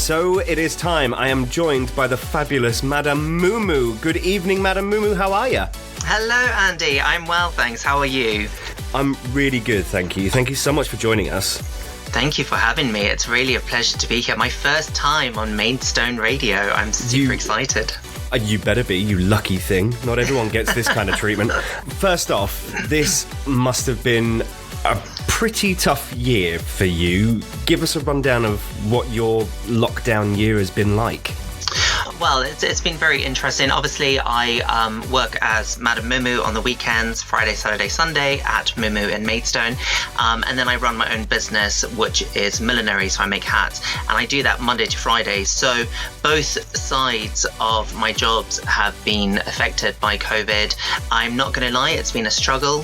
so it is time. I am joined by the fabulous Madame MuMu. Good evening, Madame MuMu. How are you? Hello, Andy. I'm well, thanks. How are you? I'm really good, thank you. Thank you so much for joining us. Thank you for having me. It's really a pleasure to be here. My first time on Maidstone Radio. I'm super excited. You better be, you lucky thing. Not everyone gets this kind of treatment. First off, this must have been a pretty tough year for you. Give us a rundown of what your lockdown year has been like. Well, it's been very interesting. Obviously, I work as Madame MuMu on the weekends, Friday, Saturday, Sunday at MuMu in Maidstone. And then I run my own business, which is millinery, so I make hats. And I do that Monday to Friday. So both sides of my jobs have been affected by COVID. I'm not going to lie, it's been a struggle.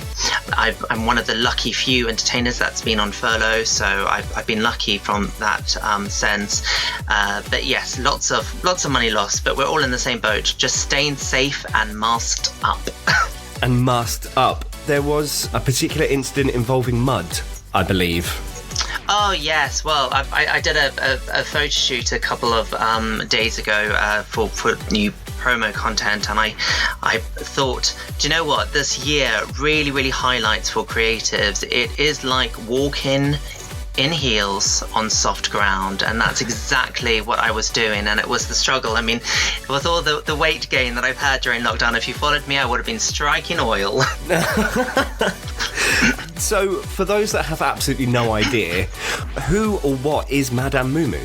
I'm one of the lucky few entertainers that's been on furlough, so I've been lucky from that sense. But yes, lots of money lost. But we're all in the same boat, just staying safe and masked up. And masked up. There was a particular incident involving mud, I believe. Oh, yes. Well, I did a photo shoot a couple of days ago for new promo content, and I thought, do you know what? This year really, really highlights for creatives. It is like walking in heels on soft ground, and that's exactly what I was doing, and it was the struggle. I mean, with all the weight gain that I've had during lockdown, if you followed me, I would have been striking oil. So, for those that have absolutely no idea, who or what is Madame MuMu?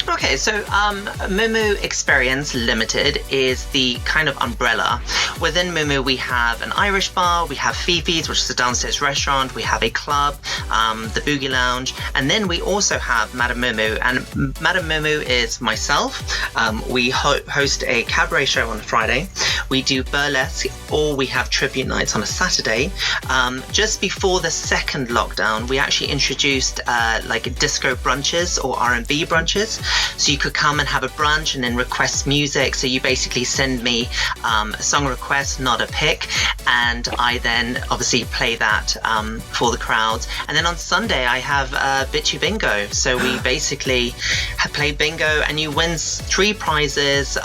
Okay, so MuMu Experience Limited is the kind of umbrella. Within MuMu, we have an Irish bar, we have Fifi's, which is a downstairs restaurant, we have a club, the Boogie Lounge, and then we also have Madame MuMu. And Madame MuMu is myself. We host a cabaret show on a Friday. We do burlesque, or we have tribute nights on a Saturday. Just before the second lockdown, we actually introduced like disco brunches or R&B brunches. So you could come and have a brunch and then request music. So you basically send me a song request, not a pick, and I then obviously play that for the crowds. And then on Sunday I have Bitchy Bingo. So we basically play bingo, and you win 3 prizes,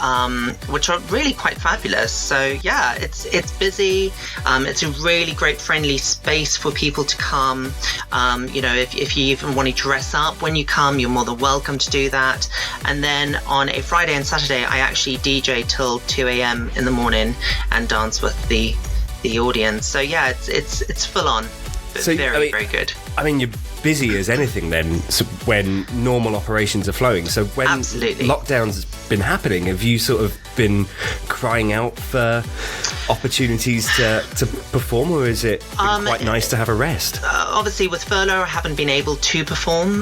which are really quite fabulous. So yeah, it's busy. It's a really great friendly space for people to come. You know, if you even want to dress up when you come, you're more than welcome to do that. And then on a Friday and Saturday, I actually DJ till 2 a.m. in the morning and dance with the audience. So yeah, it's full on, but so, very good. I mean, you're busy as anything then when normal operations are flowing. So when lockdowns has been happening, have you sort of been crying out for opportunities to perform, or is it been quite nice to have a rest? Obviously with furlough I haven't been able to perform,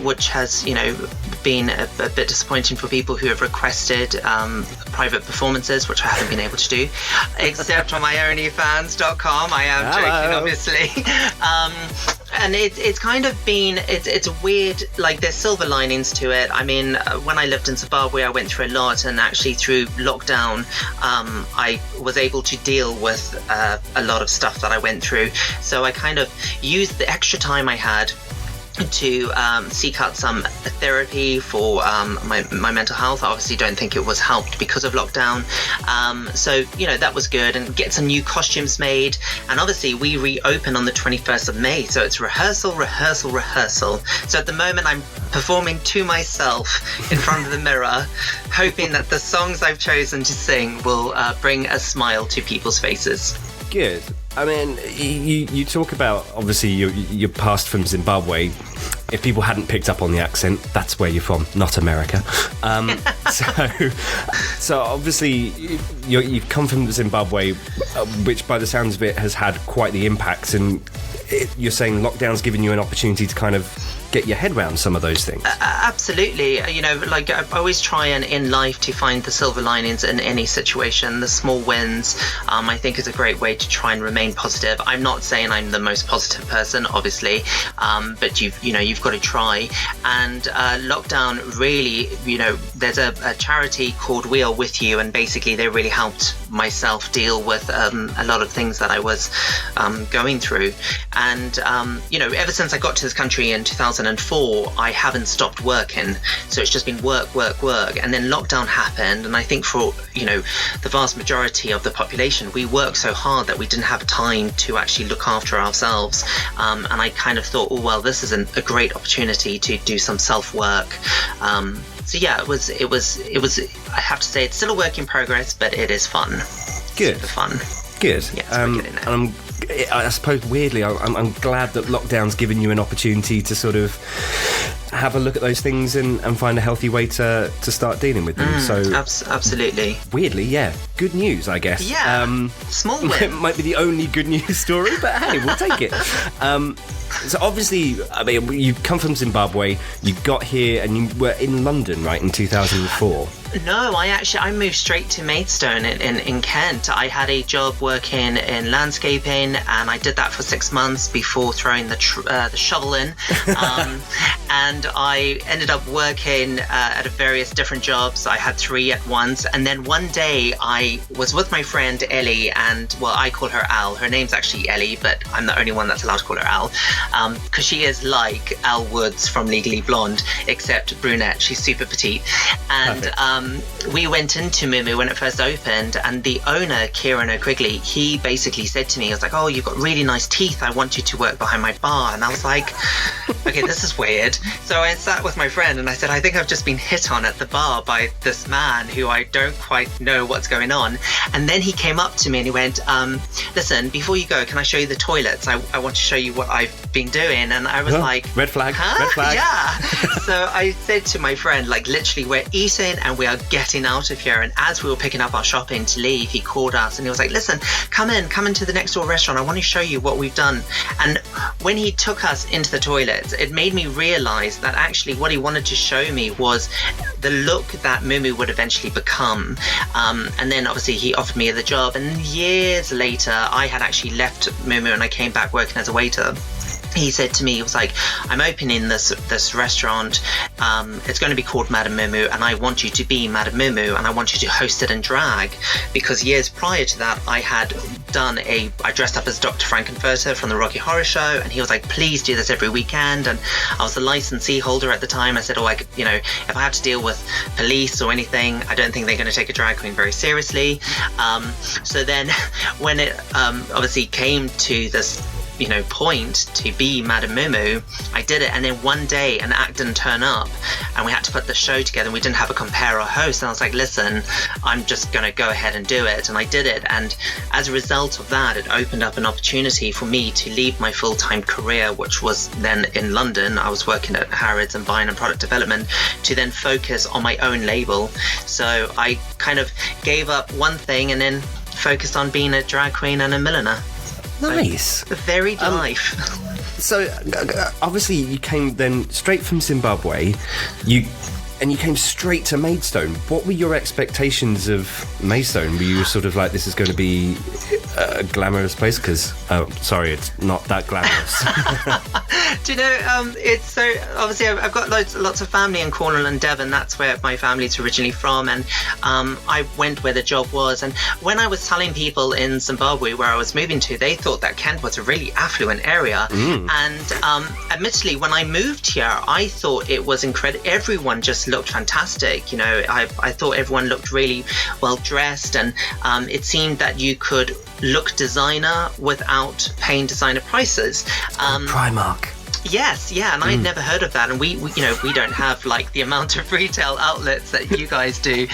which has, you know, been a bit disappointing for people who have requested private performances, which I haven't been able to do, except on my onlyfans.com. I am joking, obviously. And it's kind of been, it's weird, like there's silver linings to it. I mean, when I lived in Zimbabwe, I went through a lot, and actually through lockdown, I was able to deal with a lot of stuff that I went through. So I kind of used the extra time I had to seek out some therapy for my mental health. I obviously don't think it was helped because of lockdown. So, you know, that was good, and get some new costumes made. And obviously we reopen on the 21st of May. So it's rehearsal. So at the moment I'm performing to myself in front of the mirror, hoping that the songs I've chosen to sing will bring a smile to people's faces. Good. I mean, you talk about, obviously, you're passed from Zimbabwe. If people hadn't picked up on the accent, that's where you're from, not America. So obviously, you've come from Zimbabwe, which by the sounds of it has had quite the impact. And you're saying lockdown's given you an opportunity to kind of get your head around some of those things. Absolutely. You know, like I always try and in life to find the silver linings in any situation. The small wins, I think, is a great way to try and remain positive. I'm not saying I'm the most positive person, obviously, but you've got to try. And lockdown really, you know, there's a charity called We Are With You, and basically they really helped myself deal with a lot of things that I was going through. And, ever since I got to this country in 2004, I haven't stopped working. So it's just been work. And then lockdown happened. And I think for, the vast majority of the population, we worked so hard that we didn't have time to actually look after ourselves. And I kind of thought, oh, well, this is a great opportunity to do some self-work. So yeah, it was. I have to say, it's still a work in progress, but it is fun. Good. Super fun. Good. Yeah, we're getting there. And I suppose weirdly, I'm glad that lockdown's given you an opportunity to sort of have a look at those things and find a healthy way to start dealing with them. So absolutely. Weirdly, yeah, good news, I guess. Yeah. Small win. It might be the only good news story, but hey, we'll take it. So obviously, I mean, you come from Zimbabwe, you got here and you were in London, right, in 2004? No, I moved straight to Maidstone in Kent. I had a job working in landscaping, and I did that for 6 months before throwing the shovel in. And I ended up working at various different jobs. I had 3 at once. And then one day I was with my friend Ellie, and, well, I call her Al. Her name's actually Ellie, but I'm the only one that's allowed to call her Al, because she is like Al Woods from Legally Blonde, except brunette. She's super petite. And we went into MuMu when it first opened, and the owner, Kieran O'Quigley, he basically said to me, he was like, oh, you've got really nice teeth. I want you to work behind my bar. And I was like, okay, this is weird. So I sat with my friend and I said, I think I've just been hit on at the bar by this man who I don't quite know what's going on. And then he came up to me and he went, listen, before you go, can I show you the toilets? I want to show you what I've been doing. And I was like, red flag, huh? Red flag. Yeah. So I said to my friend, like, literally, we're eating and we are getting out of here. And as we were picking up our shopping to leave, he called us and he was like, listen, come into the next door restaurant. I want to show you what we've done. And when he took us into the toilets, it made me realize that actually what he wanted to show me was the look that MuMu would eventually become. And then obviously he offered me the job. And years later, I had actually left MuMu and I came back working as a waiter. He said to me, he was like, I'm opening this restaurant. It's going to be called Madame MuMu, and I want you to be Madame MuMu, and I want you to host it in drag. Because years prior to that, I dressed up as Dr. Frankenfurter from the Rocky Horror Show, and he was like, please do this every weekend. And I was the licensee holder at the time. I said, if I have to deal with police or anything, I don't think they're going to take a drag queen very seriously. So then when it obviously came to this point to be Madame MuMu, I did it. And then one day an act didn't turn up and we had to put the show together and we didn't have a compare or host. And I was like, listen, I'm just going to go ahead and do it. And I did it. And as a result of that, it opened up an opportunity for me to leave my full-time career, which was then in London. I was working at Harrods and buying and product development, to then focus on my own label. So I kind of gave up one thing and then focused on being a drag queen and a milliner. Nice. A varied life. So, obviously, you came then straight from Zimbabwe. You came straight to Maidstone. What were your expectations of Maidstone? Were you sort of like, this is going to be a glamorous place? Because, sorry, it's not that glamorous. Do you know, it's so, obviously I've got lots of family in Cornwall and Devon. That's where my family's originally from. And I went where the job was. And when I was telling people in Zimbabwe where I was moving to, they thought that Kent was a really affluent area. And admittedly, when I moved here, I thought it was incredible. Everyone just looked fantastic. I thought everyone looked really well dressed, and it seemed that you could look designer without paying designer prices. Primark. Yes, yeah, and I'd never heard of that, and we don't have like the amount of retail outlets that you guys do.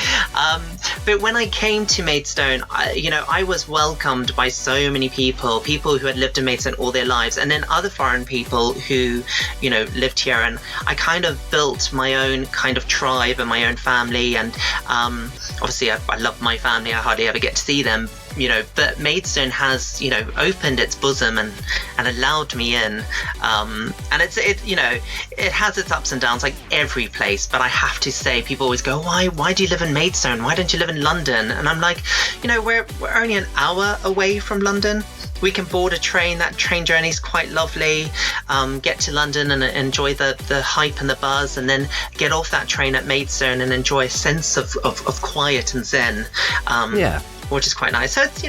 But when I came to Maidstone, I was welcomed by so many people who had lived in Maidstone all their lives, and then other foreign people who, lived here, and I kind of built my own kind of tribe and my own family, and obviously I love my family. I hardly ever get to see them. But Maidstone has, opened its bosom and allowed me in. And it has its ups and downs like every place. But I have to say, people always go, why do you live in Maidstone? Why don't you live in London? And I'm like, we're only an hour away from London. We can board a train. That train journey is quite lovely. Get to London and enjoy the hype and the buzz, and then get off that train at Maidstone and enjoy a sense of quiet and zen. Yeah. which is quite nice. So it's,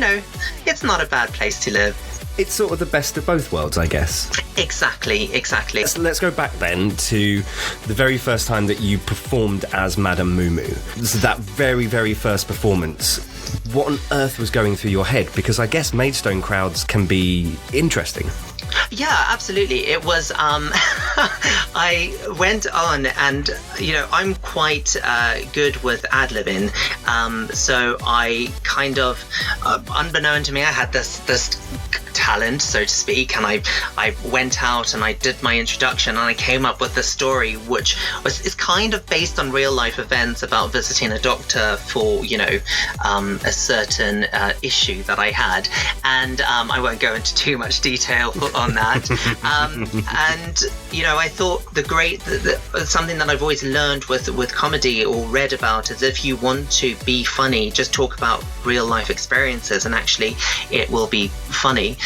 it's not a bad place to live. It's sort of the best of both worlds, I guess. Exactly. Let's go back then to the very first time that you performed as Madame MuMu. So that very, very first performance. What on earth was going through your head? Because I guess Maidstone crowds can be interesting. Yeah, absolutely. It was, I went on and, I'm quite good with ad-libbing. So I kind of, unbeknown to me, I had this talent, so to speak, and I went out and I did my introduction and I came up with a story which is kind of based on real life events about visiting a doctor for, a certain issue that I had. And I won't go into too much detail on that. And, I thought something that I've always learned with comedy or read about is if you want to be funny, just talk about real life experiences and actually it will be funny.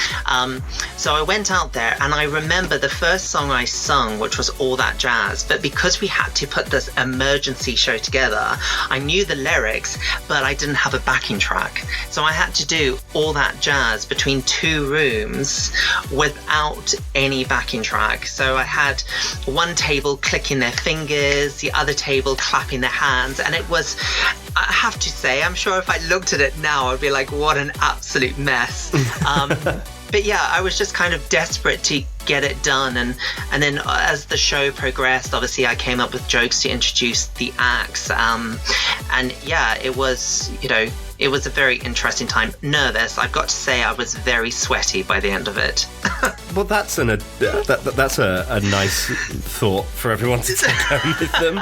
So I went out there and I remember the first song I sung, which was All That Jazz, but because we had to put this emergency show together, I knew the lyrics, but I didn't have a backing track. So I had to do All That Jazz between two rooms without any backing track. So I had one table clicking their fingers, the other table clapping their hands, and it was, I have to say, I'm sure if I looked at it now, I'd be like, what an absolute mess. But yeah, I was just kind of desperate to get it done. And then as the show progressed, obviously I came up with jokes to introduce the acts. And yeah, it was, it was a very interesting time. Nervous. I've got to say I was very sweaty by the end of it. Well, that's a nice thought for everyone to take home with them.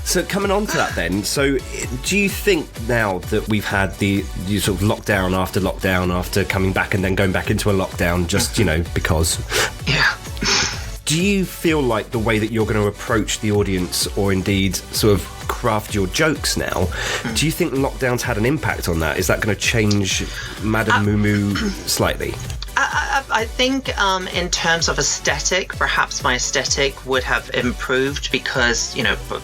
So coming on to that then, so do you think now that we've had the sort of lockdown after coming back and then going back into a lockdown just, because... Yeah. Do you feel like the way that you're going to approach the audience or indeed sort of craft your jokes now, do you think lockdown's had an impact on that? Is that going to change Madame MuMu slightly? I think in terms of aesthetic, perhaps my aesthetic would have improved because,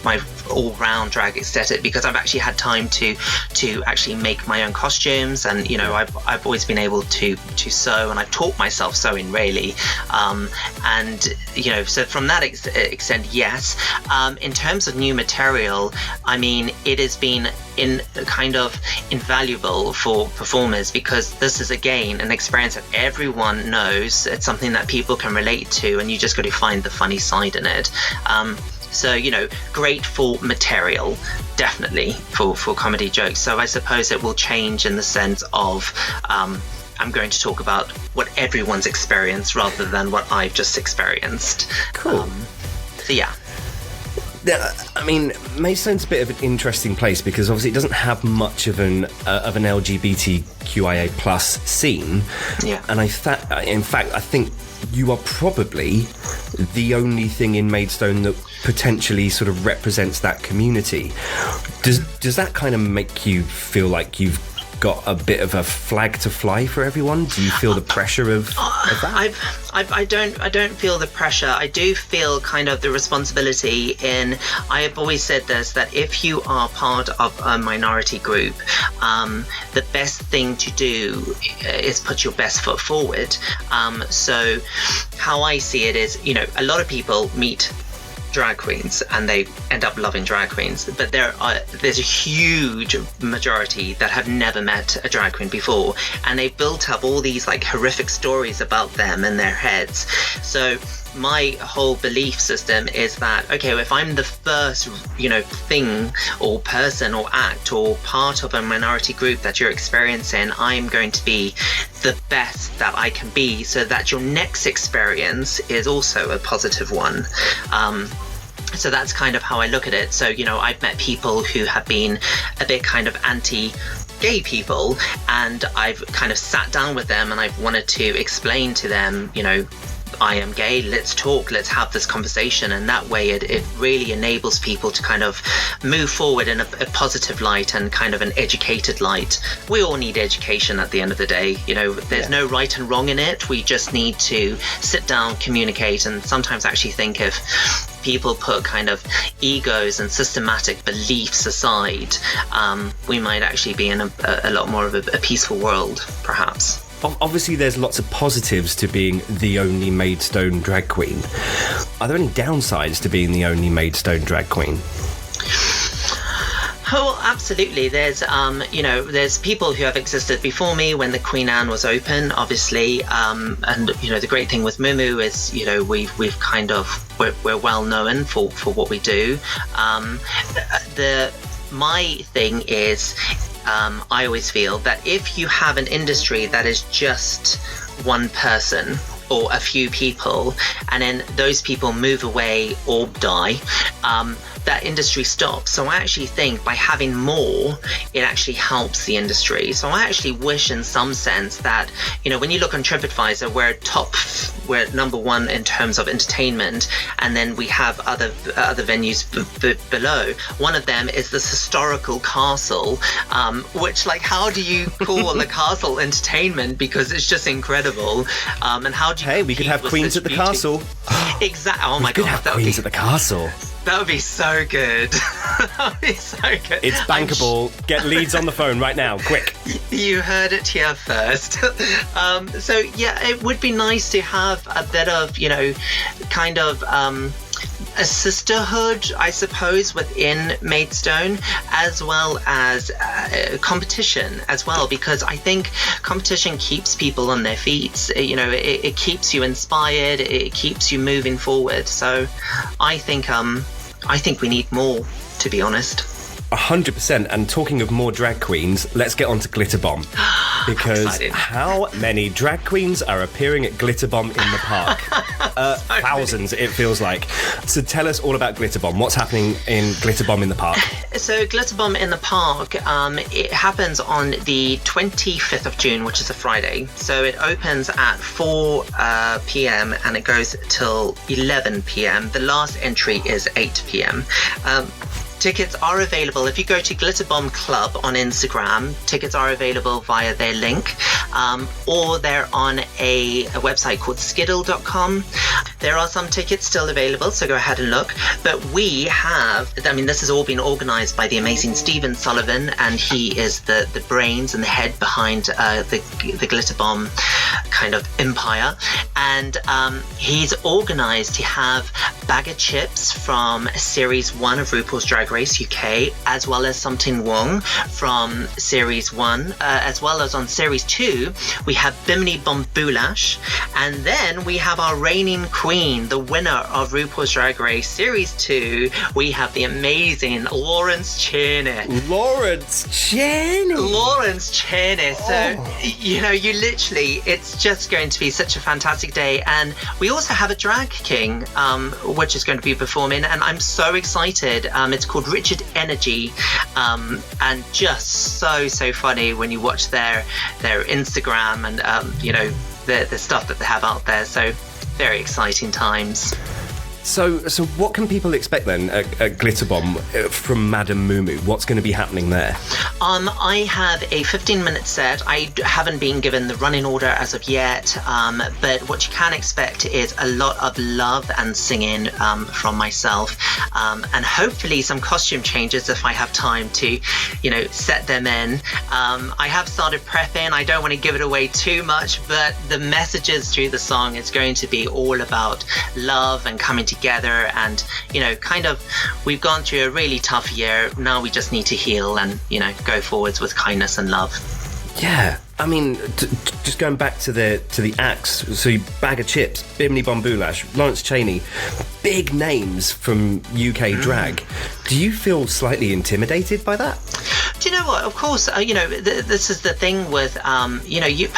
my all-round drag aesthetic, because I've actually had time to actually make my own costumes, and I've always been able to sew, and I've taught myself sewing really, and so from that extent, yes. In terms of new material, I mean, it has been kind of invaluable for performers because this is again an experience that everyone knows. It's something that people can relate to, and you just got to find the funny side in it. So, great for material, definitely, for comedy jokes. So I suppose it will change in the sense of I'm going to talk about what everyone's experienced rather than what I've just experienced. Cool. So, yeah. I mean, Maidstone's a bit of an interesting place because obviously it doesn't have much of an LGBTQIA plus scene. Yeah. And in fact, I think you are probably the only thing in Maidstone that potentially sort of represents that community. Does that kind of make you feel like you've got a bit of a flag to fly for everyone? Do you feel the pressure of that? I don't feel the pressure. I do feel kind of the responsibility in, I have always said this, that if you are part of a minority group, the best thing to do is put your best foot forward. So how I see it is, a lot of people meet drag queens and they end up loving drag queens, but there's a huge majority that have never met a drag queen before, and they've built up all these like horrific stories about them in their heads. So my whole belief system is that, okay, if I'm the first, thing or person or act or part of a minority group that you're experiencing, I'm going to be the best that I can be so that your next experience is also a positive one. So that's kind of how I look at it. So, I've met people who have been a bit kind of anti-gay people, and I've kind of sat down with them and I've wanted to explain to them, I am gay, let's talk, let's have this conversation. And that way it really enables people to kind of move forward in a positive light and kind of an educated light. We all need education at the end of the day. There's no right and wrong in it. We just need to sit down, communicate, and sometimes actually think if people put kind of egos and systematic beliefs aside, we might actually be in a lot more of a peaceful world, perhaps. Obviously, there's lots of positives to being the only Maidstone drag queen. Are there any downsides to being the only Maidstone drag queen? Oh, absolutely. There's, there's people who have existed before me when the Queen Anne was open, obviously. And, the great thing with MuMu is, we've kind of, we're well known for what we do. My thing is, I always feel that if you have an industry that is just one person or a few people, and then those people move away or die, that industry stops. So I actually think by having more, it actually helps the industry. So I actually wish in some sense that, when you look on TripAdvisor, we're number one in terms of entertainment, and then we have other venues below. One of them is this historical castle, which, like, how do you call a castle entertainment? Because it's just incredible. And how do you we could have queens at the castle. Exactly. Oh my God. We could have queens at the castle. That would be so good. That would be so good. It's bankable. Get leads on the phone right now, quick. You heard it here first. So yeah, it would be nice to have a bit of, kind of a sisterhood, I suppose, within Maidstone, as well as competition as well, because I think competition keeps people on their feet. It keeps you inspired. It keeps you moving forward. So I think we need more, to be honest. 100%. And talking of more drag queens, let's get on to Glitterbomb. Because how many drag queens are appearing at Glitterbomb in the park? Thousands, it feels like. So tell us all about Glitterbomb. What's happening in Glitterbomb in the park? So Glitterbomb in the park, it happens on the 25th of June, which is a Friday. So it opens at 4 p.m. and it goes till 11 p.m. The last entry is 8 p.m. Tickets are available. If you go to Glitterbomb Club on Instagram, tickets are available via their link, or they're on a website called skiddle.com. There are some tickets still available, so go ahead and look. But we have, this has all been organised by the amazing Stephen Sullivan, and he is the brains and the head behind the Glitterbomb kind of empire. And he's organised to have Baga Chipz from Series 1 of RuPaul's Drag Race UK, as well as Something Wong from Series 1, as well as on Series 2 we have Bimini Bon Boulash, and then we have our reigning queen, the winner of RuPaul's Drag Race Series 2, we have the amazing Lawrence Chaney. Lawrence Chaney! So, you literally, it's just going to be such a fantastic day. And we also have a drag king, which is going to be performing, and I'm so excited. It's called Richard Energy, and just so funny when you watch their Instagram and the stuff that they have out there. So very exciting times. So what can people expect then at Glitterbomb from Madame MuMu? What's going to be happening there? I have a 15-minute set. I haven't been given the running order as of yet, but what you can expect is a lot of love and singing from myself, and hopefully some costume changes if I have time to, set them in. I have started prepping. I don't want to give it away too much, but the messages through the song is going to be all about love and coming together, and we've gone through a really tough year. Now we just need to heal and go forwards with kindness and love. Yeah, just going back to the acts. So Baga Chipz, Bimini Bon Boulash, Lawrence Chaney, big names from UK drag. Do you feel slightly intimidated by that? Do you know what? Of course, this is the thing with, you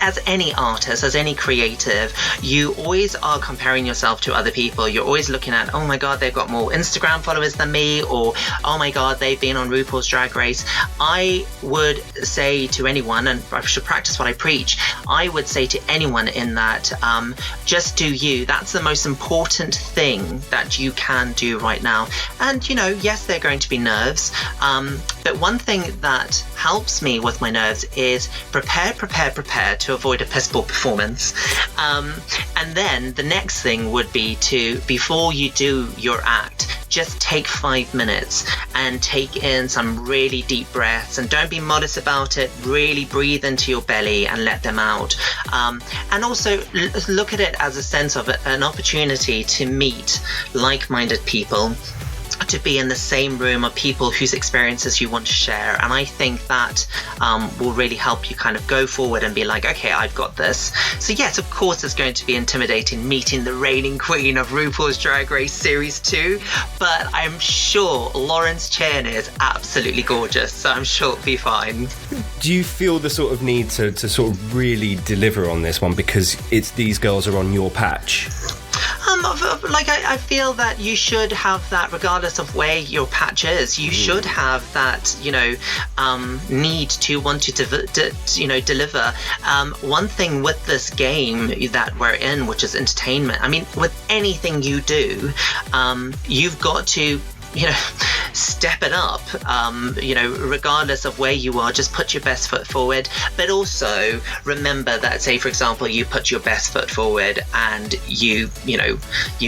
as any artist, as any creative, you always are comparing yourself to other people. You're always looking at, oh my God, they've got more Instagram followers than me, or oh my God, they've been on RuPaul's Drag Race. I would say to anyone, and I should practice what I preach, I would say to anyone in that, just do you. That's the most important thing that you can do right now. And, yes, there are going to be nerves. But one thing that helps me with my nerves is prepare to avoid a piss poor performance. And then the next thing would be to, before you do your act, just take 5 minutes and take in some really deep breaths, and don't be modest about it. Really breathe into your belly and let them out. And also look at it as a sense of an opportunity to meet like-minded people, to be in the same room of people whose experiences you want to share. And I think that will really help you kind of go forward and be like, okay, I've got this. So yes, of course it's going to be intimidating meeting the reigning queen of RuPaul's Drag Race Series 2, but I'm sure Lawrence Chaney is absolutely gorgeous, so I'm sure it'll be fine. Do you feel the sort of need to sort of really deliver on this one because these girls are on your patch? I feel that you should have that regardless of where your patch is. You should have that, need to want to deliver. One thing with this game that we're in, which is entertainment, I mean, with anything you do, you've got to step it up, regardless of where you are. Just put your best foot forward, but also remember that, say for example, you put your best foot forward and you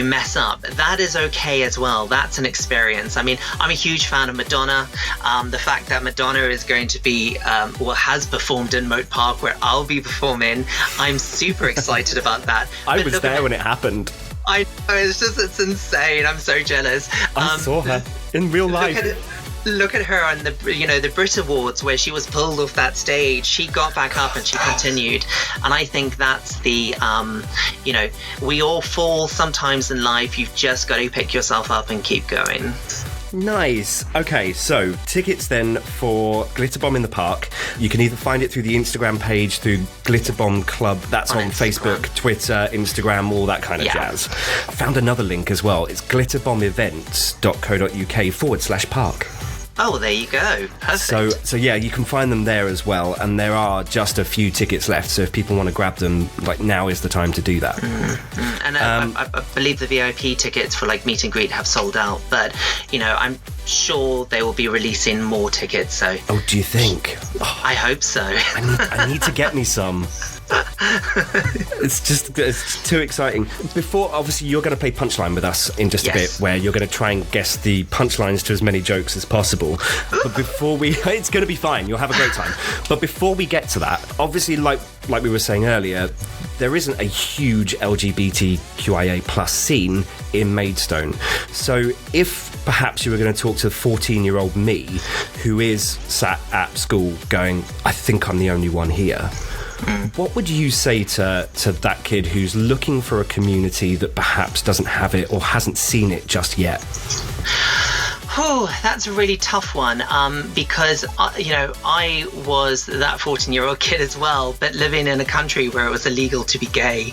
mess up. That is okay as well. That's an experience. I mean, I'm a huge fan of Madonna. The fact that Madonna is going to be has performed in Mote Park, where I'll be performing, I'm super excited about that. I was there when it happened. I know, it's insane. I'm so jealous. I saw her in real life. Look at her on the Brit Awards, where she was pulled off that stage. She got back up and she continued. And I think that's the, we all fall sometimes in life. You've just got to pick yourself up and keep going. Nice. Okay, so tickets then for Glitterbomb in the Park. You can either find it through the Instagram page, through Glitterbomb Club. That's on Facebook, Twitter, Instagram, all that kind of jazz. I found another link as well. It's glitterbombevents.co.uk/park. Oh, there you go. Perfect. So yeah, you can find them there as well, and there are just a few tickets left, so if people want to grab them, now is the time to do that. And I believe the VIP tickets for meet and greet have sold out, but I'm sure they will be releasing more tickets. So do you think? I hope so. I need to get me some. It's too exciting. Before, obviously, you're going to play Punchline with us in just a bit, where you're going to try and guess the punchlines to as many jokes as possible. But before it's going to be fine. You'll have a great time. But before we get to that, obviously, like we were saying earlier, there isn't a huge LGBTQIA plus scene in Maidstone. So if perhaps you were going to talk to 14-year-old me, who is sat at school going, I think I'm the only one here, what would you say to that kid who's looking for a community that perhaps doesn't have it or hasn't seen it just yet? Oh, that's a really tough one, because, I was that 14-year-old kid as well, but living in a country where it was illegal to be gay.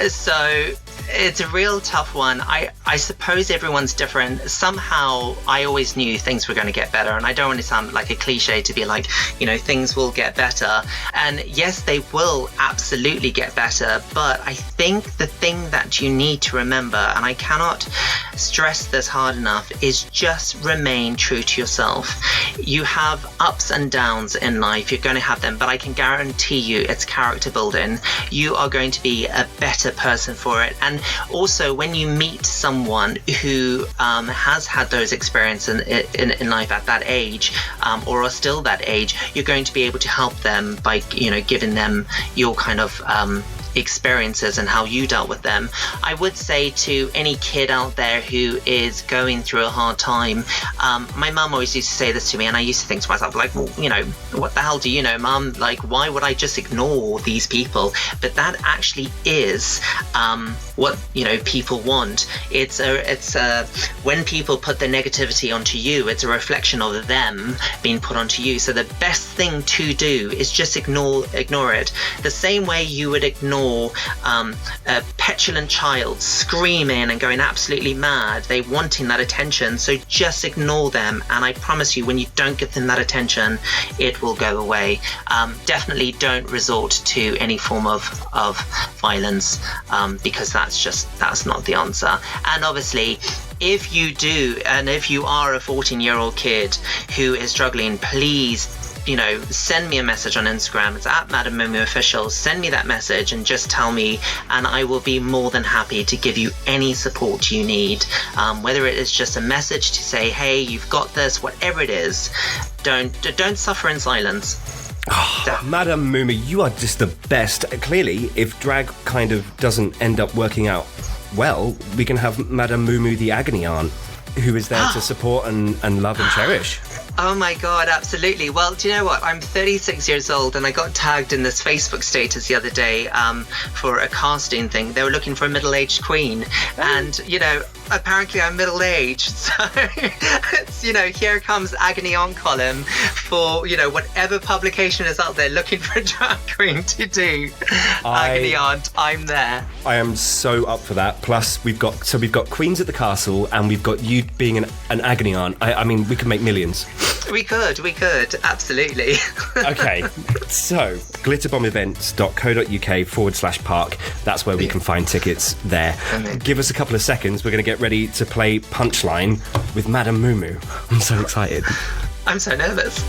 So it's a real tough one. I suppose everyone's different. Somehow I always knew things were going to get better, and I don't want to sound like a cliche to be like, things will get better. And yes, they will absolutely get better, but I think the thing that you need to remember, and I cannot stress this hard enough, is just remain true to yourself. You have ups and downs in life, you're going to have them, but I can guarantee you it's character building. You are going to be a better person for it. And also, when you meet someone who has had those experiences in life at that age, or are still that age, you're going to be able to help them by giving them your kind of experiences and how you dealt with them. I would say to any kid out there who is going through a hard time, my mum always used to say this to me, and I used to think to myself, like, well, what the hell do you know, Mum? Like, why would I just ignore these people? But that actually is what people want. It's when people put their negativity onto you, it's a reflection of them being put onto you. So the best thing to do is just ignore it. The same way you would ignore a petulant child screaming and going absolutely mad, they wanting that attention. So just ignore them, and I promise you, when you don't give them that attention, it will go away. Definitely don't resort to any form of violence, because that's not the answer. And obviously, if you do, and if you are a 14-year-old kid who is struggling, please, send me a message on Instagram. It's at Madame MuMu Official. Send me that message and just tell me, and I will be more than happy to give you any support you need. Whether it is just a message to say, hey, you've got this, whatever it is, don't suffer in silence. Oh, Madame MuMu, you are just the best. Clearly, if drag kind of doesn't end up working out well, we can have Madame MuMu the agony aunt, who is there to support and love and cherish. Oh my God, absolutely. Well, do you know what? I'm 36 years old, and I got tagged in this Facebook status the other day for a casting thing. They were looking for a middle-aged queen, and apparently I'm middle-aged, so it's, here comes agony aunt column for whatever publication is out there looking for a drag queen to do. Agony aunt, I'm there. I am so up for that. Plus, we've got queens at the castle, and we've got you being an agony aunt. I mean, we could make millions. We could, absolutely. Okay, so glitterbombevents.co.uk/park. That's where we can find tickets there. Give us a couple of seconds. We're going to get ready to play Punchline with Madame MuMu. I'm so excited. I'm so nervous.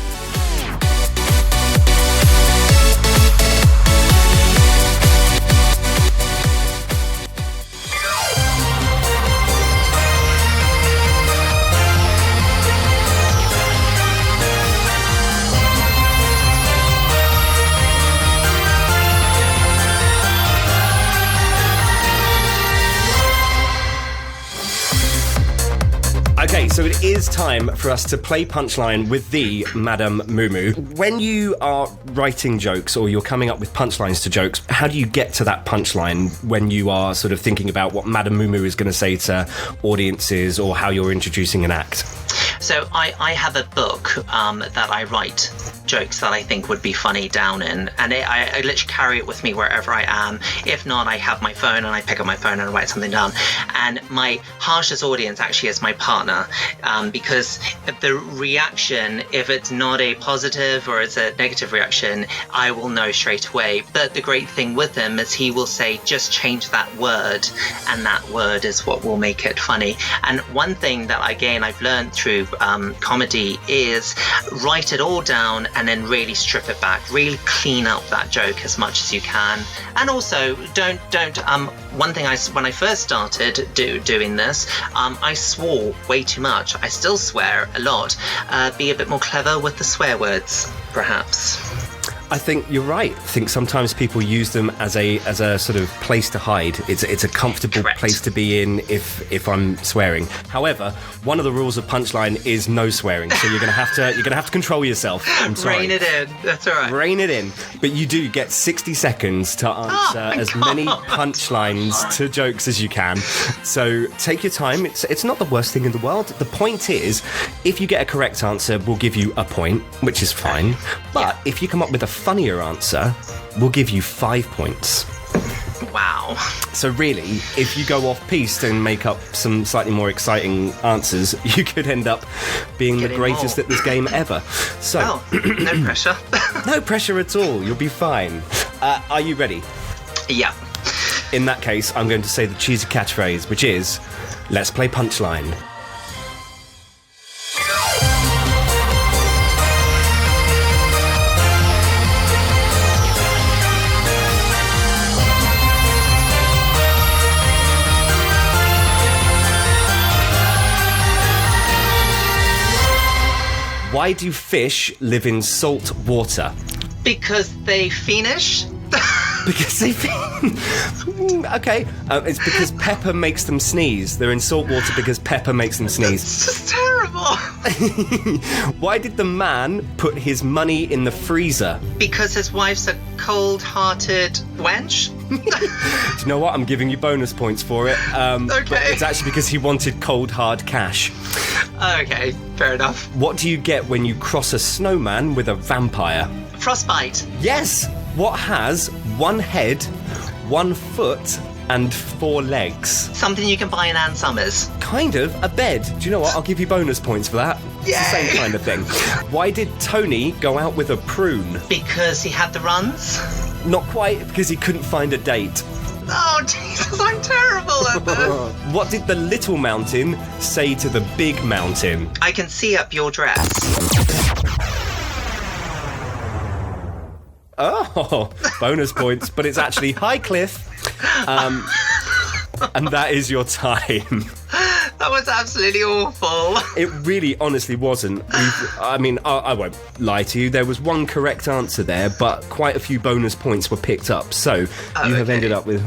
Okay, so it is time for us to play Punchline with the Madame MuMu. When you are writing jokes or you're coming up with punchlines to jokes, how do you get to that punchline when you are sort of thinking about what Madame MuMu is going to say to audiences or how you're introducing an act? So I have a book that I write jokes that I think would be funny down in, and I literally carry it with me wherever I am. If not, I have my phone and I pick up my phone and I write something down. And my harshest audience actually is my partner, because the reaction, if it's not a positive or it's a negative reaction, I will know straight away. But the great thing with him is he will say, just change that word, and that word is what will make it funny. And one thing that, again, I've learned through comedy is write it all down and then really strip it back, really clean up that joke as much as you can. And also don't one thing when I first started doing this, I swore way too much. I still swear a lot. Be a bit more clever with the swear words, perhaps. I think you're right. I think sometimes people use them as a sort of place to hide. It's a comfortable Correct. place to be in if I'm swearing. However, one of the rules of Punchline is no swearing, so you're gonna have to control yourself. I'm sorry. Rein it in. That's all right. Rein it in. But you do get 60 seconds to answer as many punchlines to jokes as you can. So take your time. It's not the worst thing in the world. The point is, if you get a correct answer, we'll give you a point, which is fine. But if you come up with a funnier answer, we'll give you 5 points. Wow. So really, if you go off-piste and make up some slightly more exciting answers, you could end up being the greatest at this game ever. So, no pressure. No pressure at all. You'll be fine. Are you ready? Yeah. In that case, I'm going to say the cheesy catchphrase, which is, let's play Punchline. Why do fish live in salt water? Because they finish. Because they okay. It's because pepper makes them sneeze. They're in salt water because pepper makes them sneeze. It's just terrible. Why did the man put his money in the freezer? Because his wife's a cold-hearted wench. Do you know what? I'm giving you bonus points for it. Okay. But it's actually because he wanted cold, hard cash. Okay, fair enough. What do you get when you cross a snowman with a vampire? Frostbite. Yes! What has 1 head, 1 foot, and 4 legs? Something you can buy in Ann Summers. Kind of. A bed. Do you know what? I'll give you bonus points for that. Yay! It's the same kind of thing. Why did Tony go out with a prune? Because he had the runs? Not quite, because he couldn't find a date. Oh, Jesus, I'm terrible at this. What did the little mountain say to the big mountain? I can see up your dress. Oh, bonus points, but it's actually hi, Cliff. And that is your time. That was absolutely awful. It really, honestly wasn't. I won't lie to you. There was 1 correct answer there, but quite a few bonus points were picked up. So you have ended up with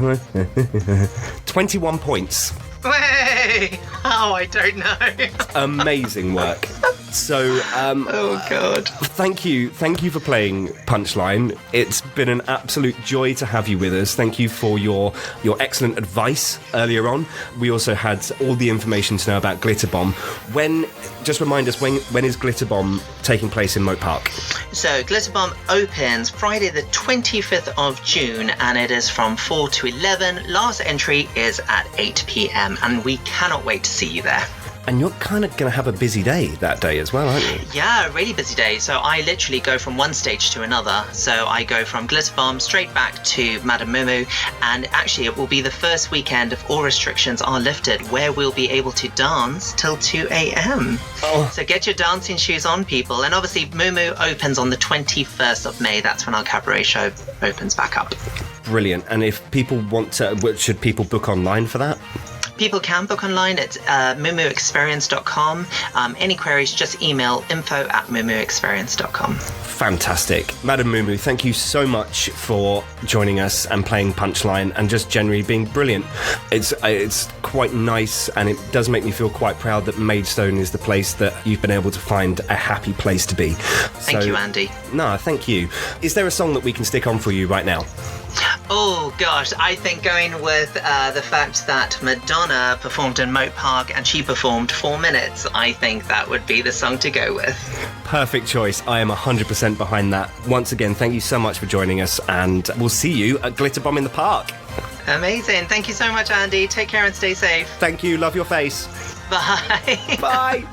21 points. Way! Oh, I don't know. Amazing work. So, oh God. Thank you for playing Punchline. It's been an absolute joy to have you with us. Thank you for your excellent advice earlier on. We also had all the information to know about Glitterbomb. Just remind us, when is Glitterbomb taking place in Mote Park? So Glitterbomb opens Friday the 25th of June, and it is from 4 to 11. Last entry is at 8 p.m, and we cannot wait to see you there. And you're kind of going to have a busy day that day as well, aren't you? Yeah, a really busy day. So I literally go from one stage to another. So I go from Glitterbomb straight back to Madame MuMu, and actually it will be the first weekend if all restrictions are lifted where we'll be able to dance till 2 a.m. Oh. So get your dancing shoes on, people. And obviously MuMu opens on the 21st of May. That's when our cabaret show opens back up. Brilliant. And if people want to, should people book online for that? People can book online at mumuexperience.com. Any queries, just email info@mumuexperience.com. Fantastic. Madame MuMu, thank you so much for joining us and playing Punchline and just generally being brilliant. It's quite nice, and it does make me feel quite proud that Maidstone is the place that you've been able to find a happy place to be. Thank you, Andy. No, thank you. Is there a song that we can stick on for you right now? Oh gosh, I think going with the fact that Madonna performed in Mote Park and she performed 4 minutes, I think that would be the song to go with. Perfect choice. I am 100% behind that. Once again, thank you so much for joining us, and we'll see you at Glitterbomb in the Park. Amazing. Thank you so much, Andy. Take care and stay safe. Thank you. Love your face. Bye. Bye.